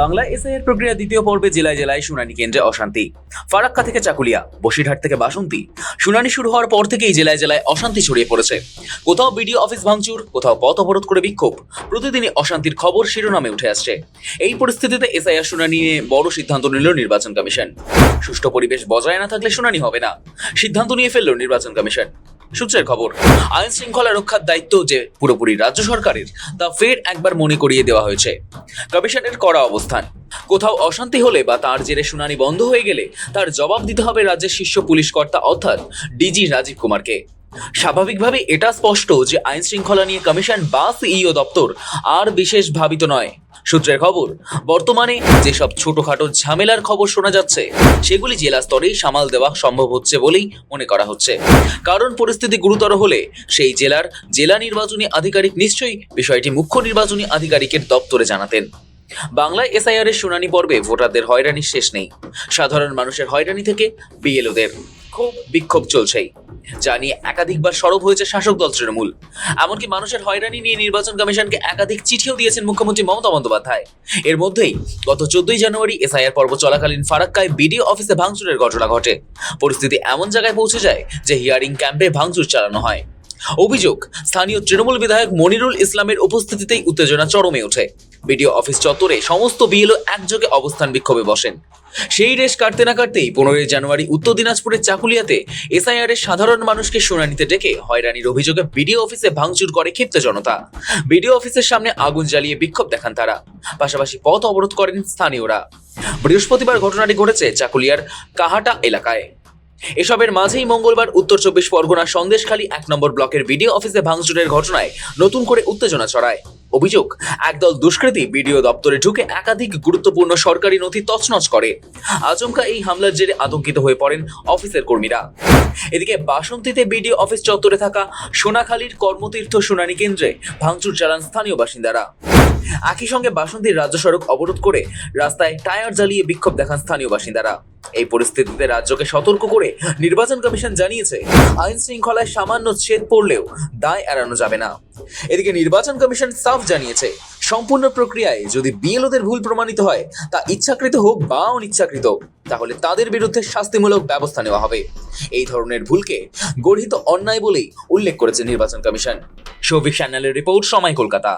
বাংলা এসআইয়ের প্রক্রিয়া দ্বিতীয় পর্বে জেলায় জেলায় শুনানি কেন্দ্রে অশান্তি। ফারাক্কা থেকে চাকুলিয়া, বসিরহাট থেকে বাসন্তী। শুনানি শুরু হওয়ার পর থেকেই জেলায় জেলায় অশান্তি ছড়িয়ে পড়েছে। কোথাও বিডিও অফিস ভাঙচুর, কোথাও পথ অবরোধ করে বিক্ষোভ। প্রতিদিনই অশান্তির খবর শিরোনামে উঠে আসছে। এই পরিস্থিতিতে এসআইআর শুনানি নিয়ে বড় সিদ্ধান্ত নিল নির্বাচন কমিশন। সুষ্ঠু পরিবেশ বজায় না থাকলে শুনানি হবে না, সিদ্ধান্ত নিয়ে ফেলল নির্বাচন কমিশন। সূত্রের খবর, আইন শৃঙ্খলা রক্ষার দায়িত্ব যে পুরোপুরি রাজ্য সরকারের, তা ফের একবার মনে করিয়ে দেওয়া হয়েছে। কমিশনের কড়া অবস্থান, কোথাও অশান্তি হলে বা তার জেরে শুনানি বন্ধ হয়ে গেলে তার জবাব দিতে হবে রাজ্যের শীর্ষ পুলিশ কর্তা অর্থাৎ ডিজি রাজীব কুমারকে। স্বাভাবিকভাবে এটা স্পষ্ট যে আইন শৃঙ্খলা নিয়ে কমিশন বা সিইও দপ্তর আর বিশেষ ভাবিত নয়। সূত্রের খবর, বর্তমানে যেসব ছোটখাটো ঝামেলার খবর শোনা যাচ্ছে সেগুলি জেলা স্তরেই সামাল দেওয়া সম্ভব হচ্ছে বলেই মনে করা হচ্ছে। কারণ পরিস্থিতি গুরুতর হলে সেই জেলার জেলা নির্বাচনী আধিকারিক নিশ্চয়ই বিষয়টি মুখ্য নির্বাচনী আধিকারিকের দপ্তরে জানাতেন। বাংলায় এসআইআর এর শুনানি পর্বে ভোটারদের হয়রানির শেষ নেই। সাধারণ মানুষের হয়রানি থেকে বিএলওদের ক্ষোভ বিক্ষোভ চলছেই, যা নিয়ে একাধিকবার সরব হয়েছে শাসক দল তৃণমূল। এমনকি মানুষের হয়রানি নিয়ে নির্বাচন কমিশনকে একাধিক চিঠিও দিয়েছেন মুখ্যমন্ত্রী মমতা বন্দ্যোপাধ্যায়। এর মধ্যেই গত 14 জানুয়ারি এসআইআর পর্ব চলাকালীন ফারাক্কায় বিডিও অফিসে ভাঙচুরের ঘটনা ঘটে। পরিস্থিতি এমন জায়গায় পৌঁছে যায় যে হিয়ারিং ক্যাম্পে ভাঙচুর চালানো হয়। অভিযোগ, স্থানীয় তৃণমূল বিধায়ক মনিরুল ইসলামের উপস্থিতিতেই উত্তেজনা চরমে ওঠে। বিডিও অফিস চত্বরে সমস্ত বিএলও একযোগে অবস্থান বিক্ষোভে বসেন। সেই রেশ কাটতে না কাটতেই 15 জানুয়ারি উত্তর দিনাজপুরের চাকুলিয়াতে এসআইআর এর সাধারণ মানুষকে শুনানিতে ডেকে হয়রানির অভিযোগে বিডিও অফিসে ভাঙচুর করে ক্ষিপ্ত জনতা। বিডিও অফিসের সামনে আগুন জ্বালিয়ে বিক্ষোভ দেখান তারা, পাশাপাশি পথ অবরোধ করেন স্থানীয়রা। বৃহস্পতিবার ঘটনাটি ঘটেছে চাকুলিয়ার কাহাটা এলাকায়। এসবের মাঝেই মঙ্গলবার উত্তর 24 পরগনা সন্দেশখালী 1 নম্বর ব্লকের বিডিও অফিসে ভাঙচুরের ঘটনায় নতুন করে উত্তেজনা ছড়ায়। অভিযোগ, একদল দুষ্কৃতী বিডিও দপ্তরে ঢুকে একাধিক গুরুত্বপূর্ণ সরকারি নথি তছনছ করে। আচমকা এই হামলার জেরে আতঙ্কিত হয়ে পড়েন অফিসের কর্মীরা। এদিকে বাসন্তীতে বিডিও অফিস চত্বরে থাকা সোনাখালীর কর্মতীর্থ শুনানি কেন্দ্রে ভাঙচুর চালান স্থানীয় বাসিন্দারা। একই সঙ্গে বাসন্তীর রাজ্য সড়ক অবরোধ করে রাস্তায় টায়ার জ্বালিয়ে বিক্ষোভ দেখান স্থানীয় বাসিন্দারা। এই পরিস্থিতিতে রাজ্যকে সতর্ক করে নির্বাচন কমিশন জানিয়েছে, আইন শৃঙ্খলায় সামান্য ছেদ পড়লেও দায় এড়ানো যাবে না। এদিকে নির্বাচন কমিশন সাফ জানিয়েছে, সম্পূর্ণ প্রক্রিয়ায় যদি বিএলওদের ভুল প্রমাণিত হয়, তা ইচ্ছাকৃত হোক বা অনিচ্ছাকৃত, তাহলে তাদের বিরুদ্ধে শাস্তিমূলক ব্যবস্থা নেওয়া হবে। এই ধরনের ভুলকে গর্হিত অন্যায় বলেই উল্লেখ করেছে নির্বাচন কমিশন। শৌভিক চ্যানেলের রিপোর্ট, সময়, কলকাতা।